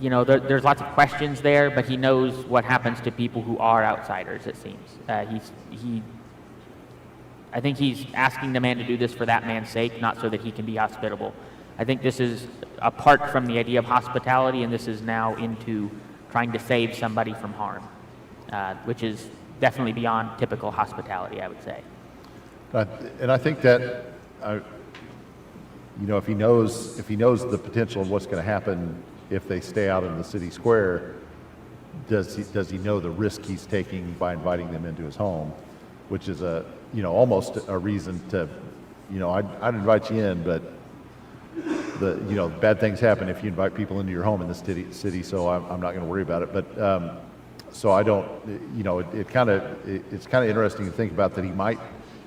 there's lots of questions there, but he knows what happens to people who are outsiders, it seems. I think he's asking the man to do this for that man's sake, not so that he can be hospitable. I think this is apart from the idea of hospitality, and this is now into trying to save somebody from harm, which is definitely beyond typical hospitality, I would say.
And I think that, if he knows the potential of what's going to happen if they stay out in the city square, does he know the risk he's taking by inviting them into his home, which is almost a reason to, I'd invite you in, but bad things happen if you invite people into your home in this city, so I'm not going to worry about it. But so I don't, it's kind of interesting to think about that he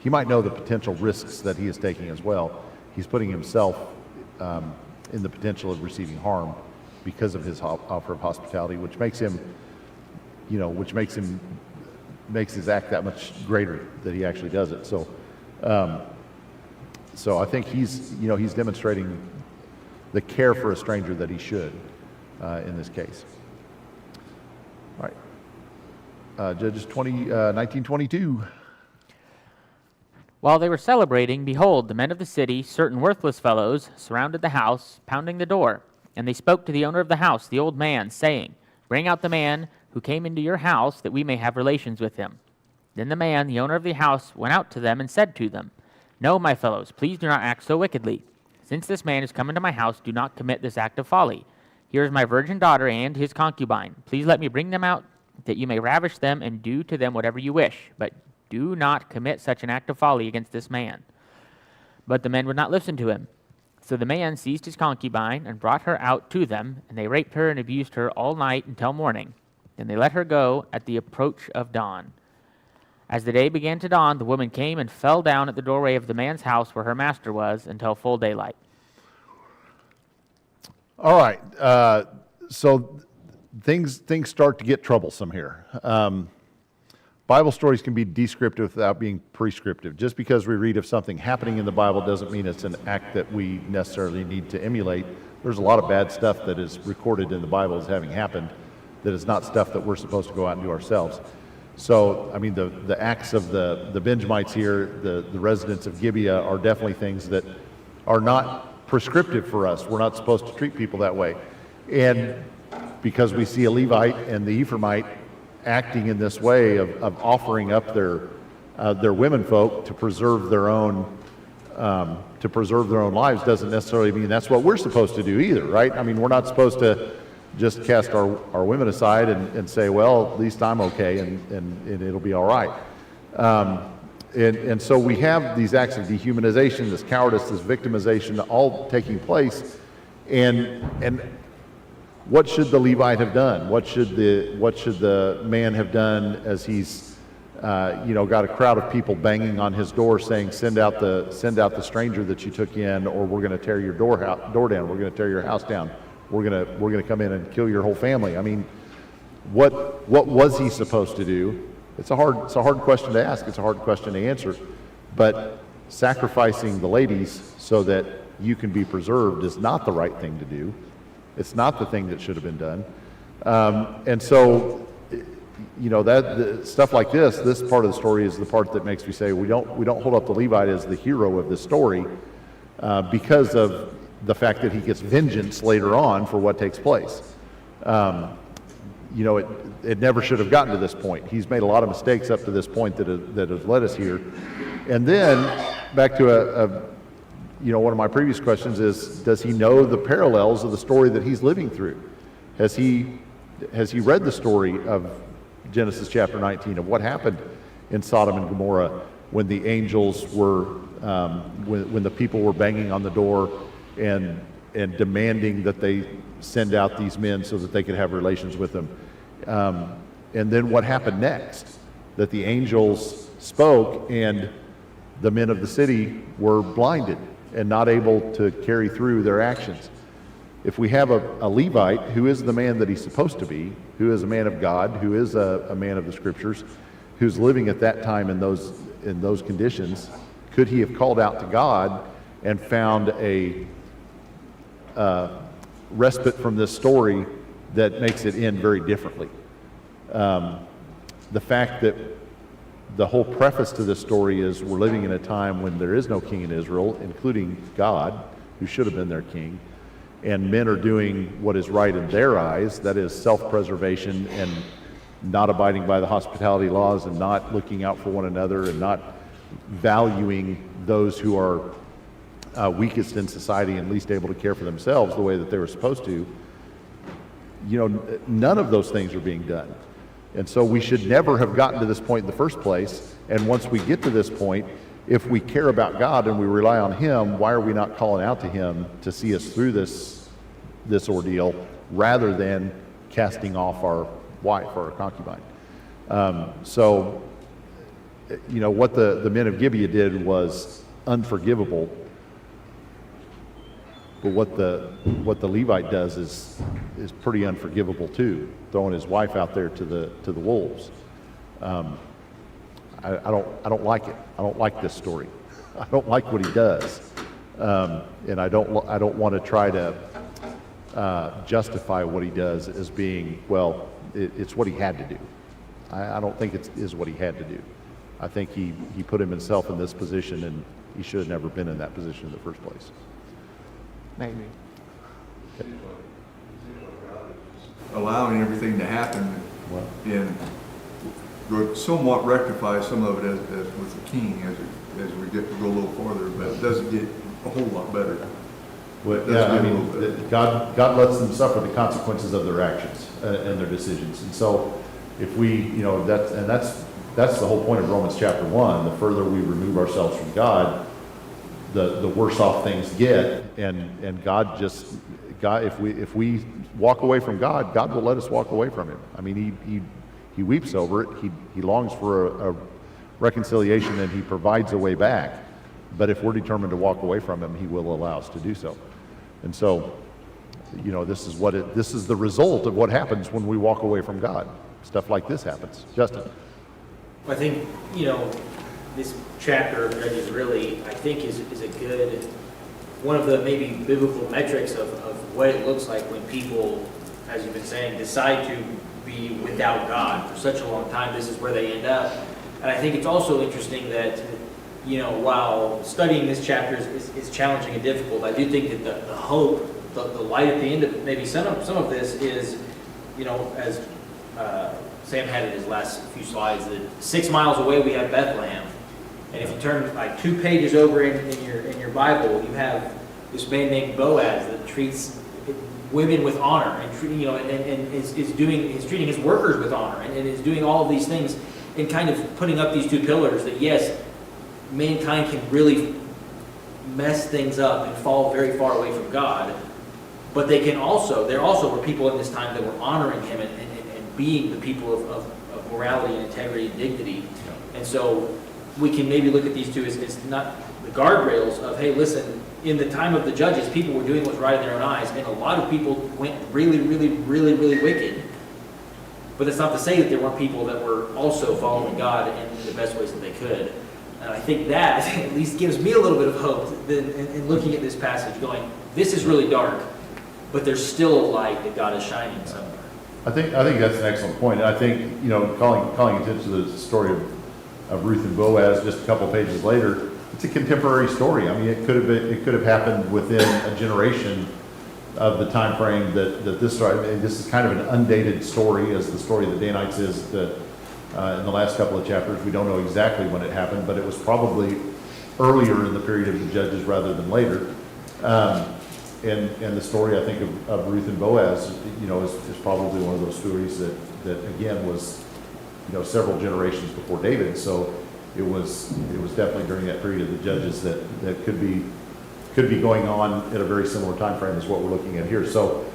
might know the potential risks that he is taking as well. He's putting himself in the potential of receiving harm because of his offer of hospitality, which makes his act that much greater that he actually does it. So, so I think he's demonstrating the care for a stranger that he should in this case. All right, Judges 19:22.
While they were celebrating, behold, the men of the city, certain worthless fellows, surrounded the house, pounding the door. And they spoke to the owner of the house, the old man, saying, bring out the man who came into your house, that we may have relations with him. Then the man, the owner of the house, went out to them and said to them, no, my fellows, please do not act so wickedly. Since this man has come into my house, do not commit this act of folly. Here is my virgin daughter and his concubine. Please let me bring them out, that you may ravish them and do to them whatever you wish. But do not commit such an act of folly against this man. But the men would not listen to him. So the man seized his concubine and brought her out to them, and they raped her and abused her all night until morning. Then they let her go at the approach of dawn. As the day began to dawn, the woman came and fell down at the doorway of the man's house where her master was until full daylight.
All right, so things start to get troublesome here. Bible stories can be descriptive without being prescriptive. Just because we read of something happening in the Bible doesn't mean it's an act that we necessarily need to emulate. There's a lot of bad stuff that is recorded in the Bible as having happened that is not stuff that we're supposed to go out and do ourselves. So, I mean, the acts of the Benjamites here, the residents of Gibeah, are definitely things that are not prescriptive for us. We're not supposed to treat people that way. And because we see a Levite and the Ephraimite acting in this way of offering up their women folk to preserve their own lives, doesn't necessarily mean that's what we're supposed to do either, right? I mean, we're not supposed to just cast our women aside and say, well, at least I'm okay and it'll be all right. And so we have these acts of dehumanization, this cowardice, this victimization, all taking place. And what should the Levite have done? What should the man have done as he's got a crowd of people banging on his door saying, send out the stranger that you took in, or we're going to tear your door down. We're going to tear your house down. We're going to come in and kill your whole family. I mean, what was he supposed to do? It's a hard question to ask. It's a hard question to answer. But sacrificing the ladies so that you can be preserved is not the right thing to do. It's not the thing that should have been done. And so, stuff like this part of the story is the part that makes me say we don't hold up the Levite as the hero of this story because of the fact that he gets vengeance later on for what takes place. It never should have gotten to this point. He's made a lot of mistakes up to this point that have led us here. And then back to one of my previous questions is, does he know the parallels of the story that he's living through? Has he read the story of Genesis chapter 19, of what happened in Sodom and Gomorrah when the angels were, when the people were banging on the door and demanding that they send out these men so that they could have relations with them? And then what happened next? That the angels spoke and the men of the city were blinded and not able to carry through their actions. If we have a Levite who is the man that he's supposed to be, who is a man of God, who is a man of the Scriptures, who's living at that time in those conditions, could he have called out to God and found a respite from this story that makes it end very differently? The fact that the whole preface to this story is we're living in a time when there is no king in Israel, including God, who should have been their king, and men are doing what is right in their eyes, that is self-preservation and not abiding by the hospitality laws and not looking out for one another and not valuing those who are weakest in society and least able to care for themselves the way that they were supposed to. None of those things are being done. And so we should never have gotten to this point in the first place. And once we get to this point, if we care about God and we rely on Him, why are we not calling out to Him to see us through this ordeal rather than casting off our wife or our concubine? What the men of Gibeah did was unforgivable. But what the Levite does is pretty unforgivable too, throwing his wife out there to the wolves. I don't like it. I don't like this story. I don't like what he does, and I don't want to try to justify what he does as being, well, it's what he had to do. I don't think it is what he had to do. I think he put himself in this position, and he should have never been in that position in the first place.
Maybe.
Allowing everything to happen and somewhat rectify some of it as with the king as we get to go a little farther, but it doesn't get a whole lot better.
Well, God lets them suffer the consequences of their actions and their decisions. And so if we, that's the whole point of Romans chapter 1. The further we remove ourselves from God, the worse off things get, and God, if we walk away from God, God will let us walk away from Him. I mean, He weeps over it. He longs for a reconciliation, and He provides a way back. But if we're determined to walk away from Him, He will allow us to do so. And so, this is the result of what happens when we walk away from God. Stuff like this happens. Justin.
I think, this chapter of Judges really, I think, is a good, one of the maybe biblical metrics of what it looks like when people, as you've been saying, decide to be without God for such a long time. This is where they end up. And I think it's also interesting that, while studying this chapter is challenging and difficult, I do think that the hope, the light at the end of maybe some of this is, as Sam had in his last few slides, that 6 miles away we have Bethlehem. And if you turn like 2 pages over in your Bible, you have this man named Boaz that treats women with honor, and is treating his workers with honor, and is doing all of these things, and kind of putting up these 2 pillars that yes, mankind can really mess things up and fall very far away from God, but there also were people in this time that were honoring him and being the people of morality and integrity and dignity. And so we can maybe look at these 2 as not the guardrails of, hey, listen, in the time of the judges, people were doing what was right in their own eyes, and a lot of people went really, really, really, really wicked. But it's not to say that there weren't people that were also following God in the best ways that they could. And I think that at least gives me a little bit of hope in looking at this passage going, this is really dark, but there's still a light that God is shining somewhere.
I think that's an excellent point. And I think, calling attention to the story of Ruth and Boaz just a couple pages later, it's a contemporary story. I mean, it could have happened within a generation of the time frame that this story. I mean, this is kind of an undated story, as the story of the Danites is. In the last couple of chapters, we don't know exactly when it happened, but it was probably earlier in the period of the judges rather than later. And the story, I think, of Ruth and Boaz, is probably one of those stories that again was, several generations before David. So it was definitely during that period of the judges that could be going on at a very similar time frame as what we're looking at here. So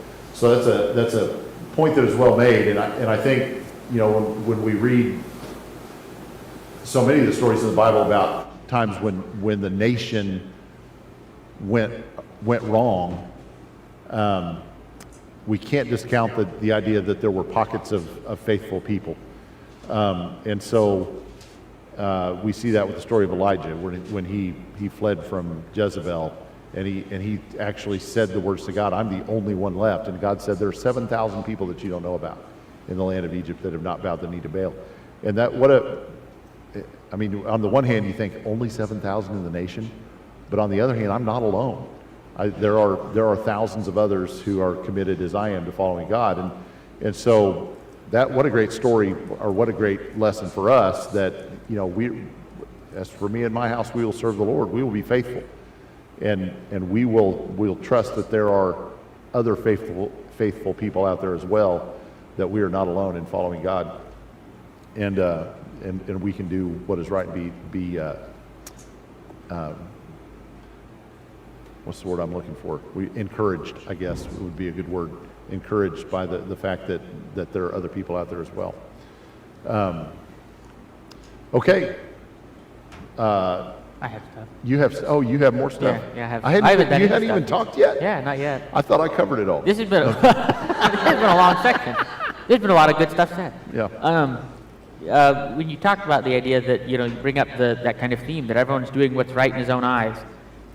that's a point that is well made, and I think when we read so many of the stories in the Bible about times when the nation went wrong, we can't discount the idea that there were pockets of faithful people, and so we see that with the story of Elijah, when he fled from Jezebel, and he actually said the words to God, "I'm the only one left," and God said, "There are 7,000 people that you don't know about in the land of Egypt that have not bowed the knee to Baal." And on the one hand, you think only 7,000 in the nation, but on the other hand, I'm not alone. There are thousands of others who are committed as I am to following God, and so what a great story, or what a great lesson for us that as for me and my house, we will serve the Lord. We will be faithful, and we'll trust that there are other faithful people out there as well, that we are not alone in following God, and we can do what is right and be what's the word I'm looking for? We encouraged, I guess, would be a good word. Encouraged by the fact that there are other people out there as well. Okay.
I have stuff.
You have more stuff?
Yeah, I have.
You hadn't even talked yet?
Yeah, not yet.
I thought I covered it all.
This has been this has been a long section. There's been a lot of good stuff said.
Yeah.
When you talked about the idea that you bring up that kind of theme that everyone's doing what's right in his own eyes,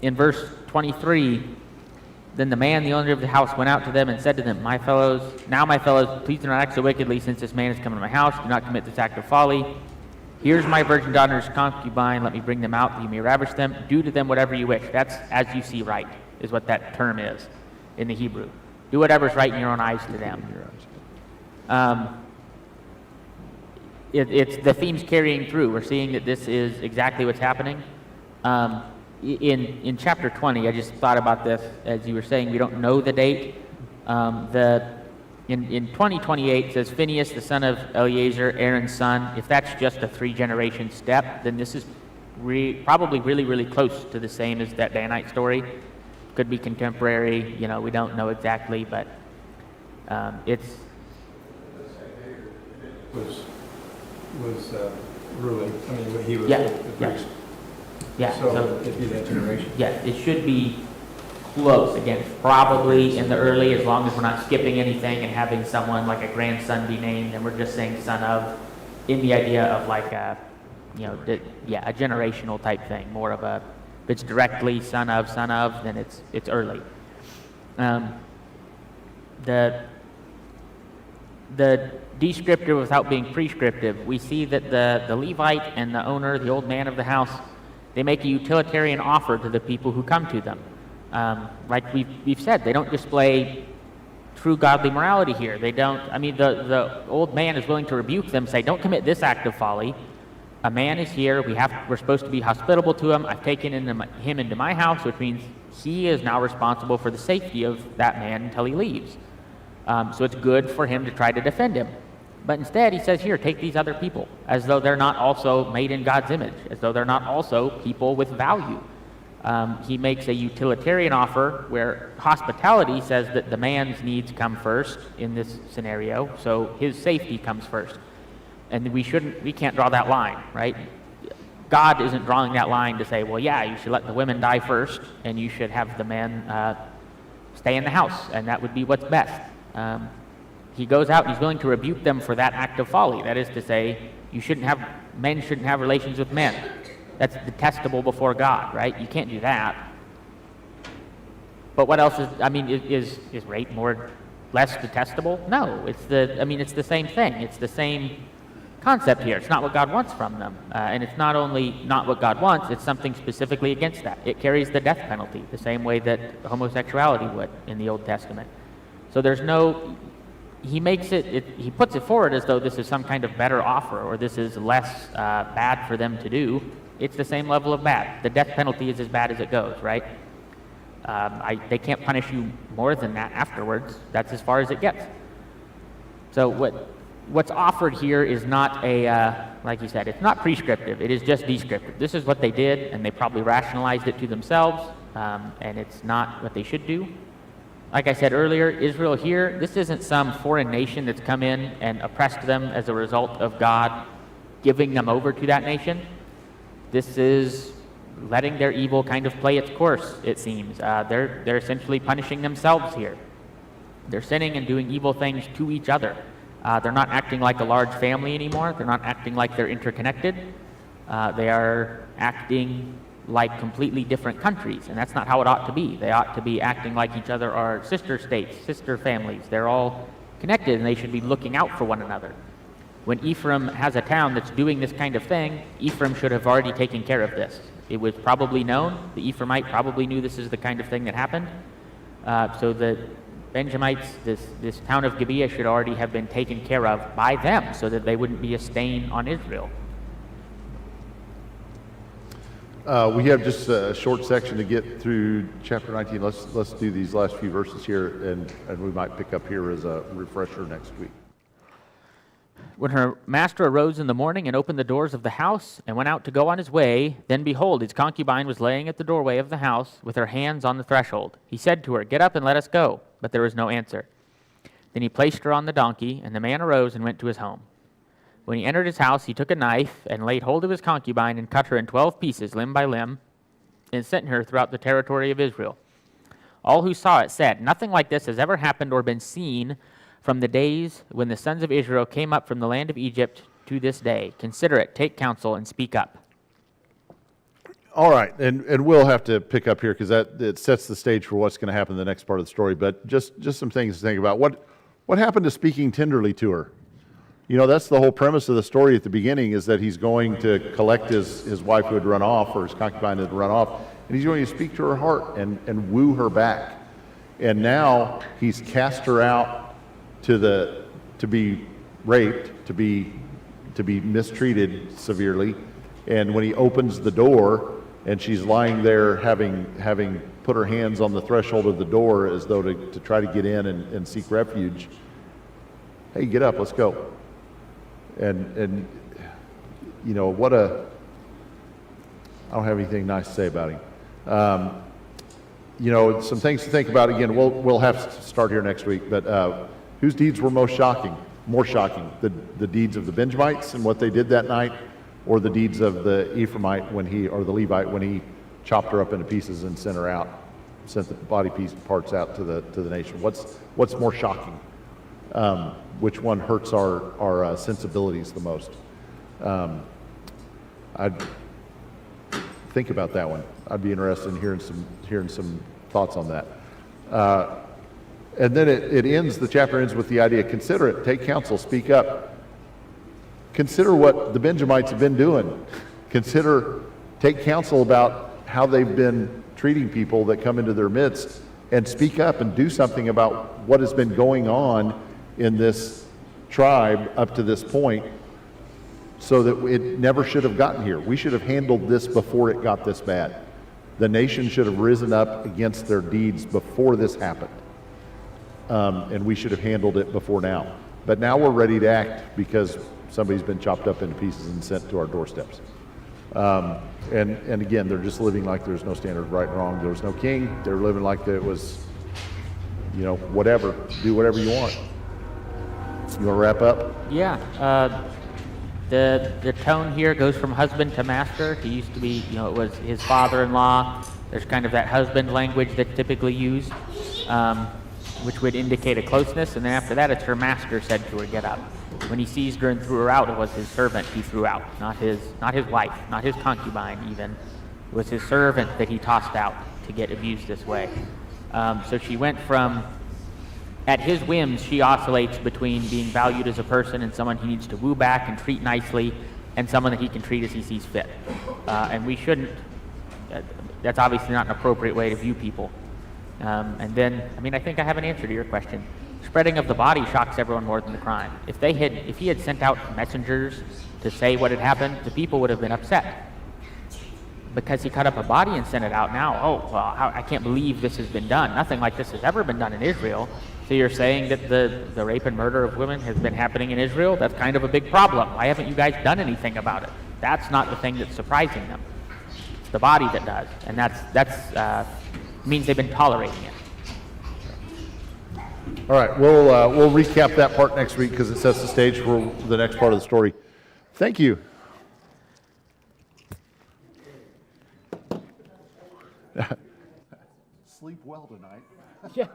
in verse 23, then the man, the owner of the house, went out to them and said to them, my fellows, please do not act so wickedly, since this man has come into my house. Do not commit this act of folly. Here's my virgin daughter's concubine. Let me bring them out, that you may ravish them. Do to them whatever you wish. That's as you see right, is what that term is in the Hebrew. Do whatever's right in your own eyes to them. It's the theme's carrying through. We're seeing that this is exactly what's happening. In chapter 20, I just thought about this as you were saying. We don't know the date. In 2028, it says Phineas, the son of Eleazar, Aaron's son. If that's just a 3-generation step, then this is probably really, really close to the same as that Danite story. Could be contemporary. We don't know exactly, but it's
was ruling. I mean, he was
Yeah,
the priest.
yeah.
So it'd be that generation.
Yeah, it should be close. Again, probably in the early, as long as we're not skipping anything and having someone like a grandson be named, and we're just saying son of, in the idea of like a, a generational type thing. More of a, if it's directly son of, then it's early. the descriptive without being prescriptive. We see that the Levite and the owner, the old man of the house, they make a utilitarian offer to the people who come to them. Like we've said, they don't display true godly morality here. They don't, I mean, the old man is willing to rebuke them, say, don't commit this act of folly. A man is here, we're supposed to be hospitable to him. I've taken him into my house, which means he is now responsible for the safety of that man until he leaves. So it's good for him to try to defend him. But instead, he says, here, take these other people, as though they're not also made in God's image, as though they're not also people with value. He makes a utilitarian offer where hospitality says that the man's needs come first in this scenario, so his safety comes first. And we can't draw that line, right? God isn't drawing that line to say, well, yeah, you should let the women die first, and you should have the men stay in the house, and that would be what's best. He goes out and he's willing to rebuke them for that act of folly. That is to say, men shouldn't have relations with men. That's detestable before God, right? You can't do that. But what else is rape less detestable? No, it's the same thing. It's the same concept here. It's not what God wants from them. And it's not only not what God wants, it's something specifically against that. It carries the death penalty, the same way that homosexuality would in the Old Testament. So he puts it forward as though this is some kind of better offer, or this is less bad for them to do. It's the same level of bad. The death penalty is as bad as it goes, right? They can't punish you more than that afterwards. That's as far as it gets. So what's offered here is not like you said, it's not prescriptive. It is just descriptive. This is what they did, and they probably rationalized it to themselves, and it's not what they should do. Like I said earlier, Israel here, this isn't some foreign nation that's come in and oppressed them as a result of God giving them over to that nation. This is letting their evil kind of play its course, it seems. They're essentially punishing themselves here. They're sinning and doing evil things to each other. They're not acting like a large family anymore. They're not acting like they're interconnected. They are acting like completely different countries, and that's not how it ought to be. They ought to be acting like each other are sister states, sister families. They're all connected, and they should be looking out for one another. When Ephraim has a town that's doing this kind of thing, Ephraim should have already taken care of this. It was probably known. The Ephraimite probably knew this is the kind of thing that happened. So the Benjamites, this town of Gibeah, should already have been taken care of by them so that they wouldn't be a stain on Israel.
We have just a short section to get through chapter 19. Let's do these last few verses here, and we might pick up here as a refresher next week.
When her master arose in the morning and opened the doors of the house and went out to go on his way, then behold, his concubine was laying at the doorway of the house with her hands on the threshold. He said to her, "Get up and let us go." But there was no answer. Then he placed her on the donkey, and the man arose and went to his home. When he entered his house, he took a knife and laid hold of his concubine and cut her in 12 pieces, limb by limb, and sent her throughout the territory of Israel. All who saw it said, "Nothing like this has ever happened or been seen from the days when the sons of Israel came up from the land of Egypt to this day. Consider it, take counsel, and speak up."
All right, and we'll have to pick up here because it sets the stage for what's going to happen in the next part of the story. But just some things to think about. What happened to speaking tenderly to her? You know, that's the whole premise of the story at the beginning, is that he's going to collect his wife who had run off, or his concubine had run off, and he's going to speak to her heart and woo her back. And now he's cast her out to be raped, to be mistreated severely. And when he opens the door and she's lying there having put her hands on the threshold of the door as though to try to get in and seek refuge, "Hey, get up, let's go." And you know, I don't have anything nice to say about him. You know, some things to think about. Again, we'll have to start here next week, but whose deeds were more shocking, the deeds of the Benjamites and what they did that night, or the deeds of the Ephraimite or the Levite when he chopped her up into pieces and sent the body parts out to the nation? What's more shocking? Which one hurts our sensibilities the most? I'd think about that one. I'd be interested in hearing some thoughts on that. And then the chapter ends with the idea, consider it, take counsel, speak up. Consider what the Benjamites have been doing. Take counsel about how they've been treating people that come into their midst, and speak up and do something about what has been going on in this tribe up to this point, so that it never should have gotten here. We should have handled this before it got this bad. The nation should have risen up against their deeds before this happened. And we should have handled it before now. But now we're ready to act because somebody's been chopped up into pieces and sent to our doorsteps. And again, they're just living like there's no standard of right and wrong. There was no king. They're living like it was, whatever. Do whatever you want. You want to wrap up?
Yeah. The tone here goes from husband to master. He used to be, it was his father-in-law. There's kind of that husband language that's typically used, which would indicate a closeness. And then after that, it's her master said to her, get up. When he seized her and threw her out, it was his servant he threw out, not his wife, not his concubine even. It was his servant that he tossed out to get abused this way. So she went from, at his whims, she oscillates between being valued as a person and someone he needs to woo back and treat nicely, and someone that he can treat as he sees fit. And we shouldn't, that's obviously not an appropriate way to view people. And then, I think I have an answer to your question. Spreading of the body shocks everyone more than the crime. If he had sent out messengers to say what had happened, the people would have been upset. Because he cut up a body and sent it out now, I can't believe this has been done. Nothing like this has ever been done in Israel. So you're saying that the rape and murder of women has been happening in Israel? That's kind of a big problem. Why haven't you guys done anything about it? That's not the thing that's surprising them. It's the body that does. And that's means they've been tolerating it.
All right, we'll recap that part next week because it sets the stage for the next part of the story. Thank you. Sleep well tonight.
Yeah.